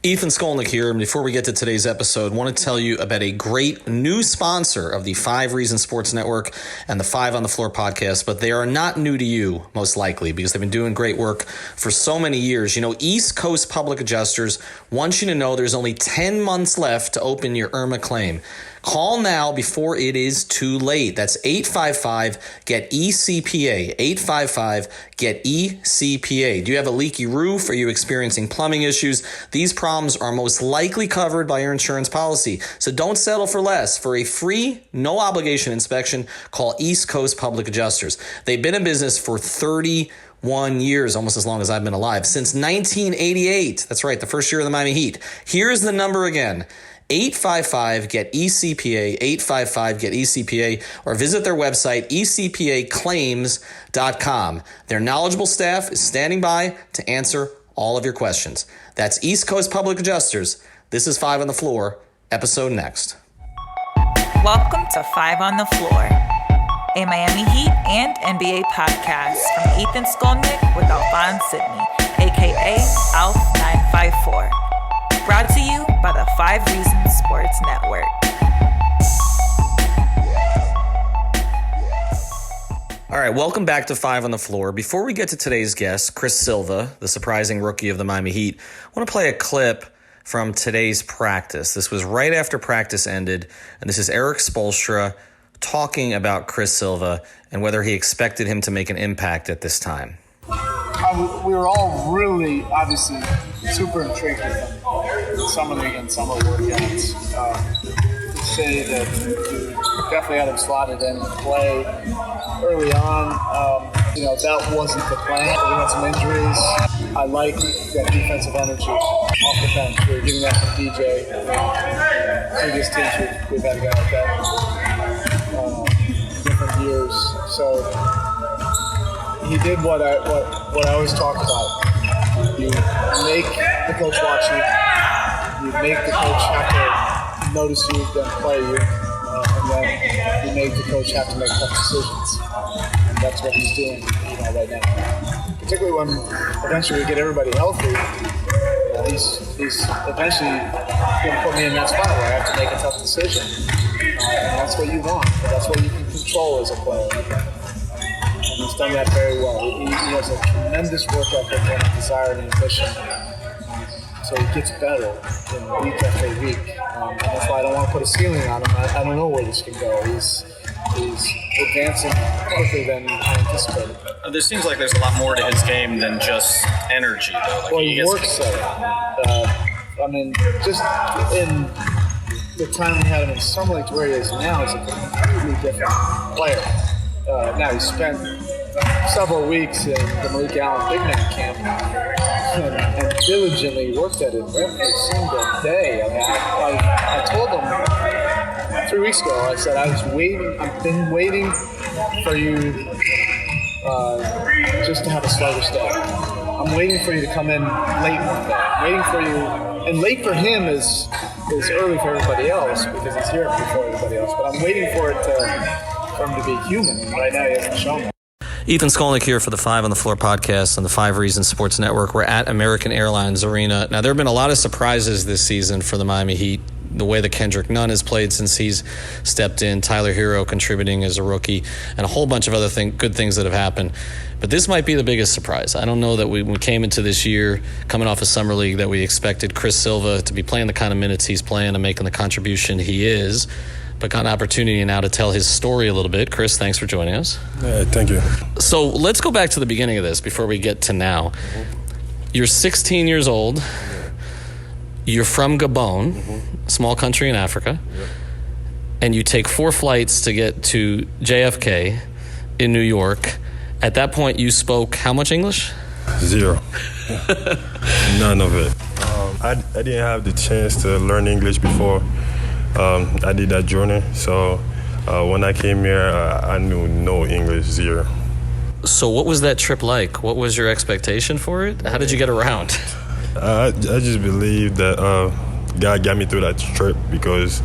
Ethan Skolnick here, and before we get to today's episode, I want to tell you about a great new sponsor of the 5 Reasons Sports Network and the 5 on the Floor podcast, but they are not new to you, most likely, because they've been doing great work for so many years. You know, East Coast Public Adjusters wants you to know there's only 10 months left to open your IRMA claim. Call now before it is too late. That's 855-GET-ECPA, 855-GET-ECPA. Do you have a leaky roof? Are you experiencing plumbing issues? These problems are most likely covered by your insurance policy. So don't settle for less. For a free, no-obligation inspection, call East Coast Public Adjusters. They've been in business for 31 years, almost as long as I've been alive, since 1988. That's right, the first year of the Miami Heat. Here's the number again. 855-GET-ECPA, 855-GET-ECPA, or visit their website, ecpaclaims.com. Their knowledgeable staff is standing by to answer all of your questions. That's East Coast Public Adjusters. This is 5 on the Floor, episode next. Welcome to 5 on the Floor, a Miami Heat and NBA podcast from Ethan Skolnick with Alphonse Sidney, a.k.a. Alf954. Brought to you by the 5 Reasons Sports Network. All right, welcome back to 5 on the Floor. Before we get to today's guest, Chris Silva, the surprising rookie of the Miami Heat, I want to play a clip from today's practice. This was right after practice ended, and this is Eric Spoelstra talking about Chris Silva and whether he expected him to make an impact at this time. We were all really, obviously, super intrigued with him. Summer league and summer workouts. To say that we definitely had him slotted in to play early on. That wasn't the plan. We had some injuries. I like that defensive energy off the bench. We were getting that from DJ. Previous teams, we've had a guy like that different years. So he did what I always talk about. You make the coach watch you. You make the coach have to notice you, then play you, and then you make the coach have to make tough decisions. And that's what he's doing, right now. Particularly when eventually we get everybody healthy, he's eventually going to put me in that spot where I have to make a tough decision. And that's what you want. That's what you can control as a player. And he's done that very well. He has a tremendous work ethic and a desire and ambition. So he gets better week after week. And that's why I don't want to put a ceiling on him. I don't know where this can go. He's advancing quicker than I anticipated. There seems like there's a lot more to his game than just energy, though. Well, he works at it. Just in the time we had him in Summer League to where he is now, he's a completely different player. Now he spent several weeks in the Malik Allen Big Man Camp and diligently worked at it every single day. I told him 3 weeks ago, I said, I've been waiting for you just to have a sluggish day. I'm waiting for you to come in late one day. I'm waiting for you, and late for him is early for everybody else because he's here before everybody else, but I'm waiting for him to be human. Right now he hasn't shown it. Ethan Skolnick here for the 5 on the Floor podcast on the 5 Reasons Sports Network. We're at American Airlines Arena. Now, there have been a lot of surprises this season for the Miami Heat. The way that Kendrick Nunn has played since he's stepped in, Tyler Hero contributing as a rookie, and a whole bunch of other good things that have happened. But this might be the biggest surprise. I don't know that we came into this year coming off a summer league that we expected Chris Silva to be playing the kind of minutes he's playing and making the contribution he is, but got an opportunity now to tell his story a little bit. Chris, thanks for joining us. Thank you. So let's go back to the beginning of this before we get to now. You're 16 years old. You're from Gabon, a small country in Africa, and you take 4 flights to get to JFK in New York. At that point, you spoke how much English? 0. None of it. I didn't have the chance to learn English before I did that journey. So when I came here, I knew no English, 0. So what was that trip like? What was your expectation for it? How did you get around? I just believe that God got me through that trip because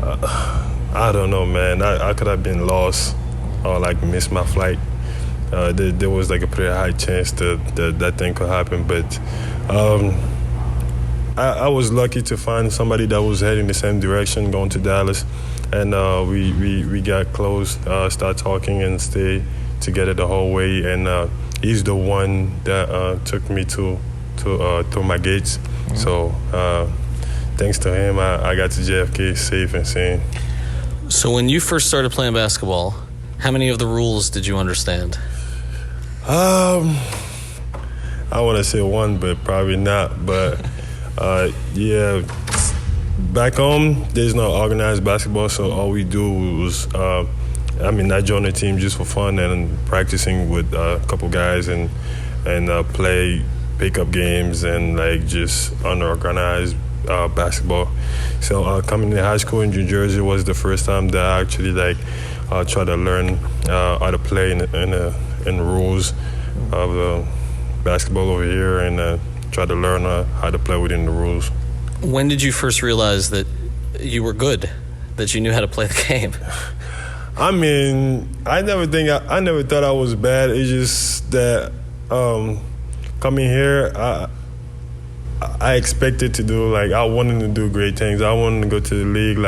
I don't know, man. I could have been lost or missed my flight. There was a pretty high chance that thing could happen, but I was lucky to find somebody that was heading the same direction, going to Dallas, and we got close, start talking, and stay together the whole way. And he's the one that took me through my gates. Mm-hmm. So thanks to him, I got to JFK safe and sane. So when you first started playing basketball, how many of the rules did you understand? I want to say one, but probably not. But yeah, back home, there's no organized basketball, so all we do was, I joined the team just for fun and practicing with a couple guys and play pickup games and like just unorganized basketball. So coming to high school in New Jersey was the first time that I actually tried to learn how to play in the rules of basketball over here and try to learn how to play within the rules. When did you first realize that you were good, that you knew how to play the game? I never thought I was bad. It's just that coming here, I expected to do, I wanted to do great things. I wanted to go to the league.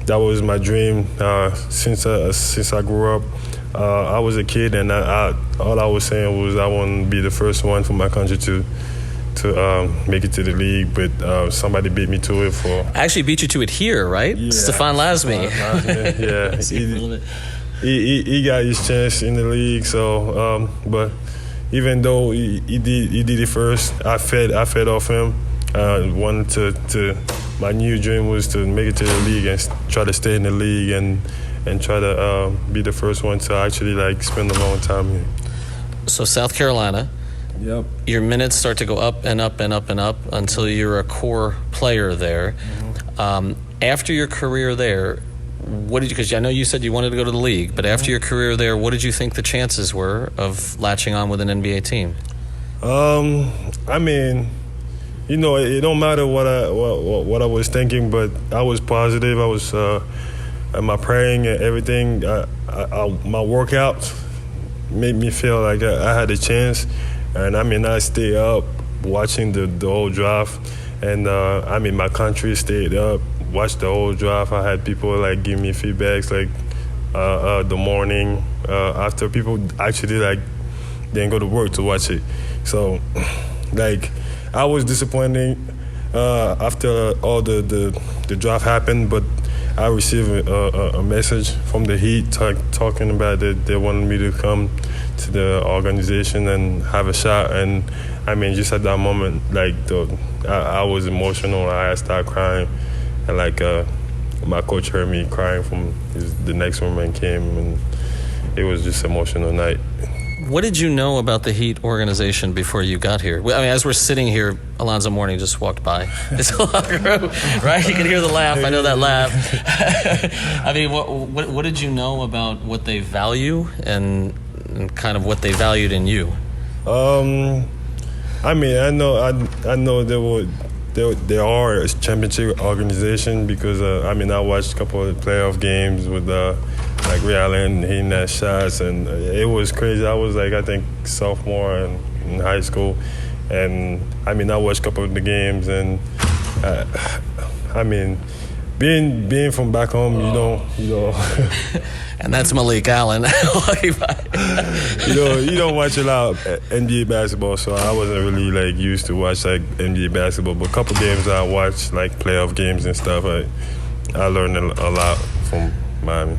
That was my dream since I grew up. I was a kid, and all I was saying was I want to be the first one for my country to make it to the league, but somebody beat me to it for... I actually beat you to it here, right? Yeah, Stefan Lasme. Yeah. he got his chance in the league, so... but even though he did it first, I fed off him. Wanted to my new dream was to make it to the league and try to stay in the league and try to be the first one to actually spend a long time here. So South Carolina, yep. Your minutes start to go up and up and up and up until you're a core player there. Mm-hmm. After your career there, because I know you said you wanted to go to the league, but after your career there, what did you think the chances were of latching on with an NBA team? It don't matter what I was thinking, but I was positive. I was my praying and everything. My workouts made me feel like I had a chance, and I stayed up watching the whole draft, and my country stayed up, watched the whole draft. I had people give me feedbacks the morning after. People actually didn't go to work to watch it, so I was disappointed after all the draft happened, but I received a message from the Heat talking about that they wanted me to come to the organization and have a shot. And just at that moment, I was emotional. I started crying, and my coach heard me crying from the next room and came, and it was just an emotional night. What did you know about the Heat organization before you got here? As we're sitting here, Alonzo Mourning just walked by. It's a locker room, right? You can hear the laugh. I know that laugh. What did you know about what they value and kind of what they valued in you? I know they are a championship organization because I watched a couple of playoff games with Ray Allen hitting that shots, and it was crazy. I was I think sophomore in high school, and I watched a couple of the games, and being from back home, you know. And that's Malik Allen. you don't watch a lot of NBA basketball, so I wasn't really used to watch NBA basketball. But a couple games I watched, playoff games and stuff. I learned a lot from Miami.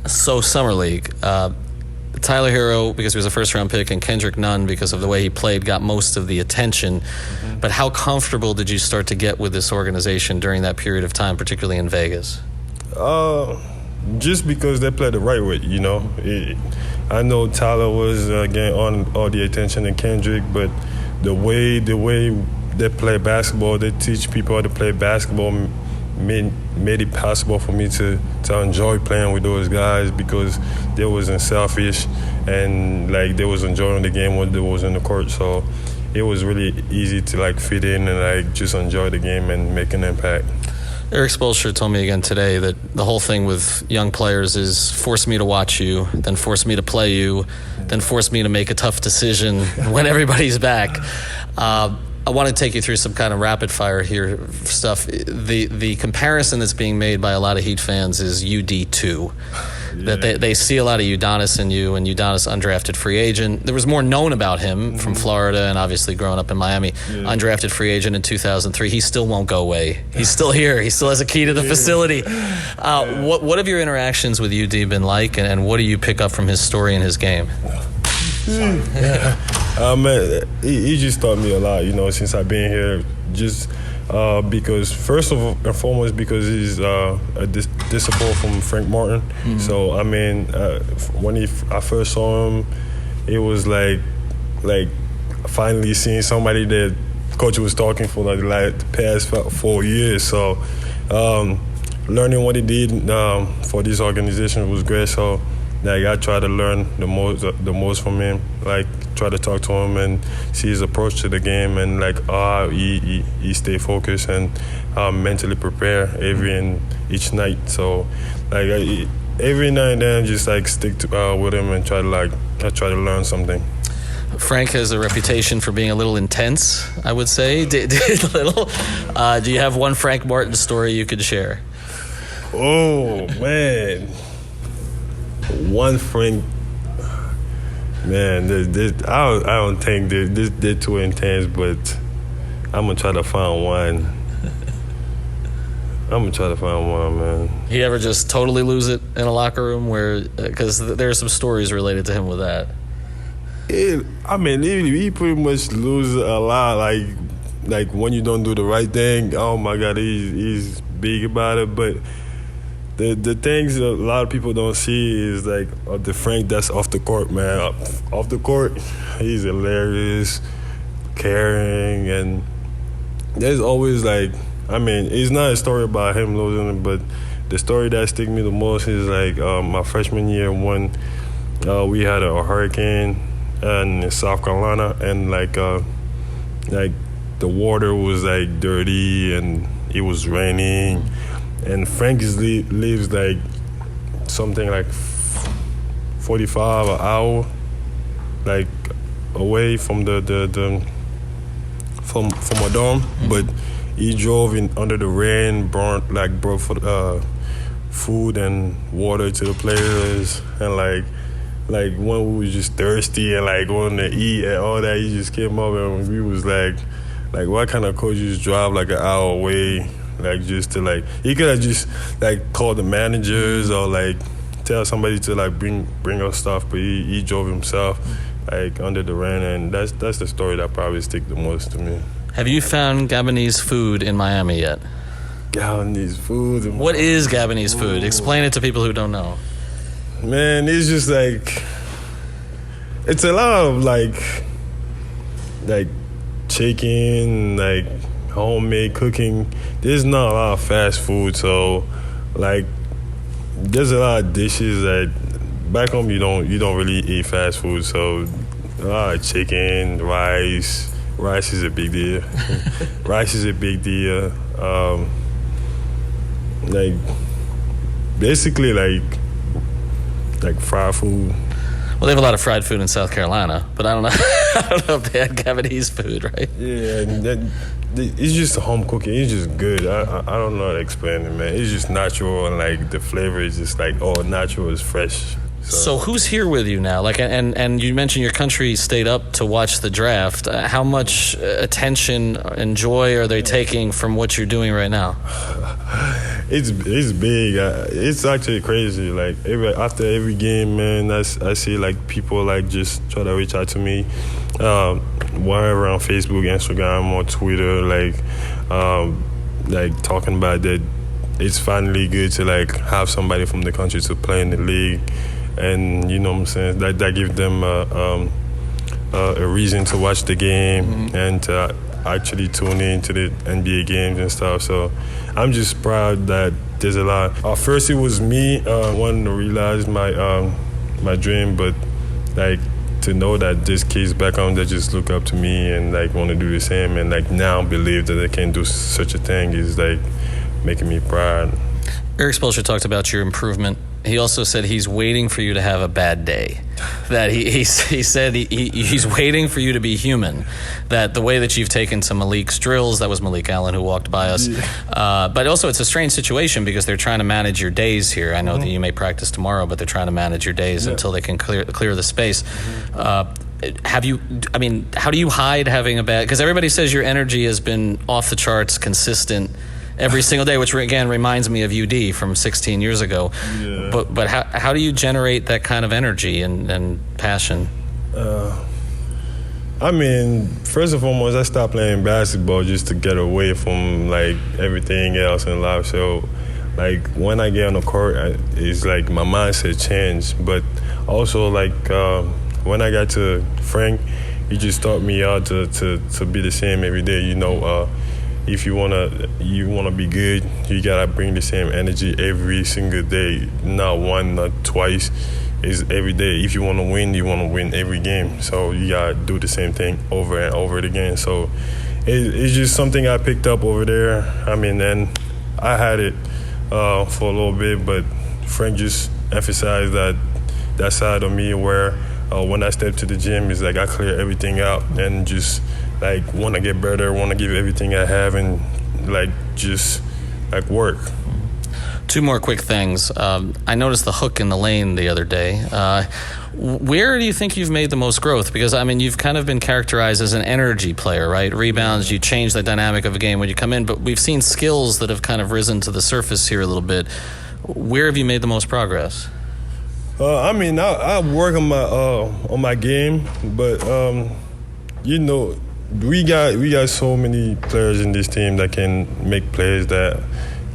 So Summer League, Tyler Hero, because he was a first-round pick, and Kendrick Nunn, because of the way he played, got most of the attention. Mm-hmm. But how comfortable did you start to get with this organization during that period of time, particularly in Vegas? Just because they played the right way, I know Tyler was getting all the attention and Kendrick, but the way they play basketball, they teach people how to play basketball, made it possible for me to enjoy playing with those guys because they wasn't selfish and they was enjoying the game when they was in the court. So it was really easy to fit in and just enjoy the game and make an impact. Eric Spoelstra told me again today that the whole thing with young players is force me to watch you, then force me to play you, then force me to make a tough decision when everybody's back. I want to take you through some kind of rapid fire here stuff. The comparison that's being made by a lot of Heat fans is UD2. Yeah. That they see a lot of Udonis in you, and Udonis, undrafted free agent. There was more known about him from Florida and obviously growing up in Miami. Yeah. Undrafted free agent in 2003. He still won't go away. He's still here. He still has a key to the facility. What have your interactions with UD been like, and what do you pick up from his story and his game? Man, he just taught me a lot, since I've been here. Just because, first and foremost, because he's a disciple from Frank Martin. Mm-hmm. So, when I first saw him, it was like finally seeing somebody that coach was talking for like the past 4 years. So, learning what he did for this organization was great. So, I try to learn the most from him. Try to talk to him and see his approach to the game, and he stay focused and mentally prepare each night. So every night and then just stick with him and try to learn something. Frank has a reputation for being a little intense, I would say. Do you have one Frank Martin story you could share? Oh man, one Frank. Man, I don't think they're too intense, but I'm gonna try to find one. Man. He ever just totally lose it in a locker room, because there are some stories related to him with that. He pretty much loses a lot. Like when you don't do the right thing. Oh my God, he's big about it, but. The things a lot of people don't see is the Frank that's off the court, man. Off the court, he's hilarious, caring, and there's always it's not a story about him losing, but the story that sticks me the most is my freshman year when we had a hurricane in South Carolina, and the water was dirty and it was raining. And Frank lives something like 45 an hour, away from from a dorm. Mm-hmm. But he drove in under the rain, brought food and water to the players, and when we were just thirsty and wanting to eat and all that, he just came up and we was what kind of coach just drive an hour away? Just to he could have just called the managers or tell somebody to bring us stuff, but he drove himself under the rain, and that's the story that probably stick the most to me. Have you found Gabonese food in Miami yet? Gabonese food. What is Gabonese food? Explain it to people who don't know. Man, it's just it's a lot of chicken, homemade cooking. There's not a lot of fast food, so there's a lot of dishes that back home you don't really eat fast food. So a lot of chicken, rice is a big deal. Basically fried food. Well, they have a lot of fried food in South Carolina, but I don't know. I don't know if they had Gabonese food, right? Yeah, it's just home cooking. It's just good. I don't know how to explain it, man. It's just natural, and the flavor is just natural is fresh. So who's here with you now? And you mentioned your country stayed up to watch the draft. How much attention and joy are they taking from what you're doing right now? It's big. It's actually crazy. After every game, man, I see people just try to reach out to me. Wherever on Facebook, Instagram, or Twitter, talking about that it's finally good to have somebody from the country to play in the league, and you know what I'm saying, that gives them a reason to watch the game and to actually tune in to the NBA games and stuff. So I'm just proud that there's a lot. First it was me wanting to realize my dream, but to know that there's kids back home that just look up to me and want to do the same, and now believe that they can do such a thing is making me proud. Eric Spoelstra talked about your improvement he also said he's waiting for you to have a bad day. That he said he's waiting for you to be human. That the way that you've taken to Malik's drills, that was Malik Allen who walked by us. But also it's a strange situation because they're trying to manage your days here. I know that you may practice tomorrow, but they're trying to manage your days until they can clear the space. How do you hide having a bad, because everybody says your energy has been off the charts, consistent every single day, which again reminds me of UD from 16 years ago. Yeah. But how do you generate that kind of energy and passion? First and foremost, I stopped playing basketball just to get away from like everything else in life. So like when I get on the court, it's like my mindset changed. But also like when I got to Frank, he just taught me how to be the same every day. If you wanna be good, you gotta bring the same energy every single day. Not one, not twice. It's every day. If you wanna win, you wanna win every game. So you gotta do the same thing over and over again. So it's just something I picked up over there. And I had it for a little bit, but Frank just emphasized that side of me where when I step to the gym, it's like I clear everything out and just like want to get better, want to give everything I have and like just like work. Two more quick things. I noticed the hook in the lane the other day. Where do you think you've made the most growth? Because, you've kind of been characterized as an energy player, right? Rebounds, you change the dynamic of a game when you come in, but we've seen skills that have kind of risen to the surface here a little bit. Where have you made the most progress? I work on my game, but we got so many players in this team that can make plays that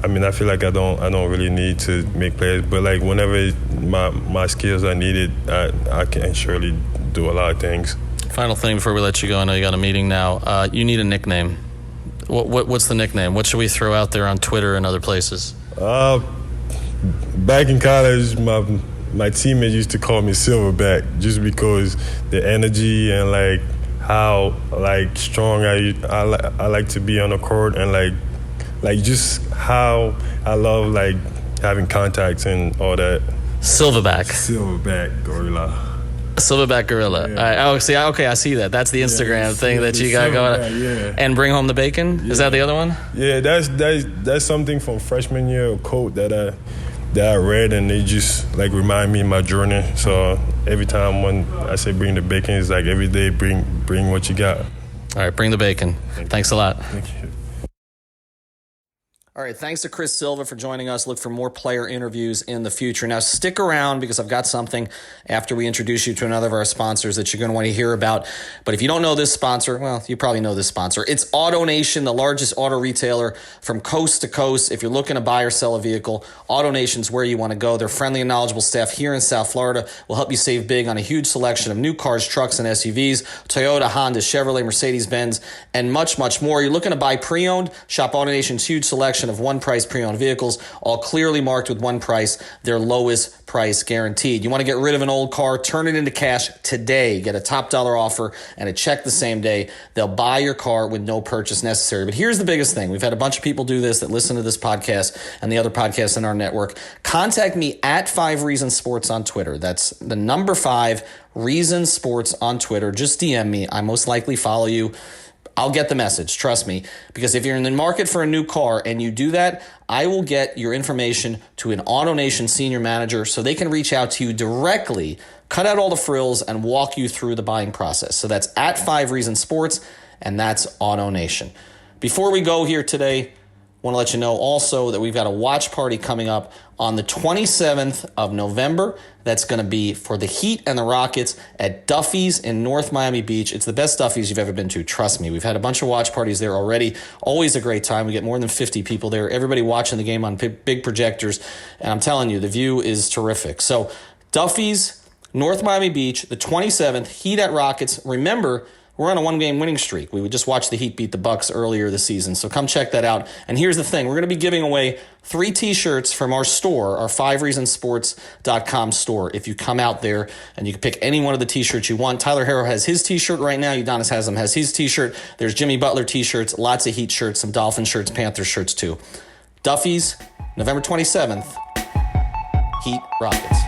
I feel like I don't really need to make plays, but like whenever my skills are needed, I can surely do a lot of things. Final thing before we let you go, I know you got a meeting now. You need a nickname. What's the nickname? What should we throw out there on Twitter and other places? Back in college, my teammates used to call me Silverback just because the energy and like how like strong I like to be on the court and like just how I love like having contacts and all that. Silverback Gorilla. Silverback Gorilla. Yeah. I see that. That's the Instagram thing that you got going. Yeah. And Bring Home the Bacon? Yeah. Is that the other one? Yeah, that's something from freshman year, a quote that I read, and they just like remind me of my journey. So every time when I say bring the bacon, it's like every day bring what you got. All right, bring the bacon. Thanks a lot. Thank you. All right, thanks to Chris Silva for joining us. Look for more player interviews in the future. Now, stick around because I've got something after we introduce you to another of our sponsors that you're going to want to hear about. But if you don't know this sponsor, well, you probably know this sponsor. It's AutoNation, the largest auto retailer from coast to coast. If you're looking to buy or sell a vehicle, AutoNation's where you want to go. Their friendly and knowledgeable staff here in South Florida will help you save big on a huge selection of new cars, trucks, and SUVs, Toyota, Honda, Chevrolet, Mercedes-Benz, and much, much more. You're looking to buy pre-owned? Shop AutoNation's huge selection of one-price pre-owned vehicles, all clearly marked with one price, their lowest price guaranteed. You want to get rid of an old car, turn it into cash today. Get a top dollar offer and a check the same day. They'll buy your car with no purchase necessary. But here's the biggest thing. We've had a bunch of people do this that listen to this podcast and the other podcasts in our network. Contact me at 5 Reasons Sports on Twitter. That's the number 5 Reasons Sports on Twitter. Just DM me. I most likely follow you. I'll get the message, trust me, because if you're in the market for a new car and you do that, I will get your information to an AutoNation senior manager so they can reach out to you directly, cut out all the frills, and walk you through the buying process. So that's at 5 Reasons Sports, and that's AutoNation. Before we go here today, I want to let you know also that we've got a watch party coming up on the 27th of November. That's going to be for the Heat and the Rockets at Duffy's in North Miami Beach. It's the best Duffy's you've ever been to. Trust me. We've had a bunch of watch parties there already. Always a great time. We get more than 50 people there. Everybody watching the game on big projectors. And I'm telling you, the view is terrific. So Duffy's, North Miami Beach, the 27th, Heat at Rockets. Remember, we're on a 1-game winning streak. We would just watch the Heat beat the Bucks earlier this season. So come check that out. And here's the thing. We're going to be giving away 3 T-shirts from our store, our 5reasonsports.com store. If you come out there and you can pick any one of the T-shirts you want. Tyler Harrow has his T-shirt right now. Udonis Haslem has his T-shirt. There's Jimmy Butler T-shirts, lots of Heat shirts, some Dolphin shirts, Panther shirts too. Duffy's, November 27th. Heat Rockets.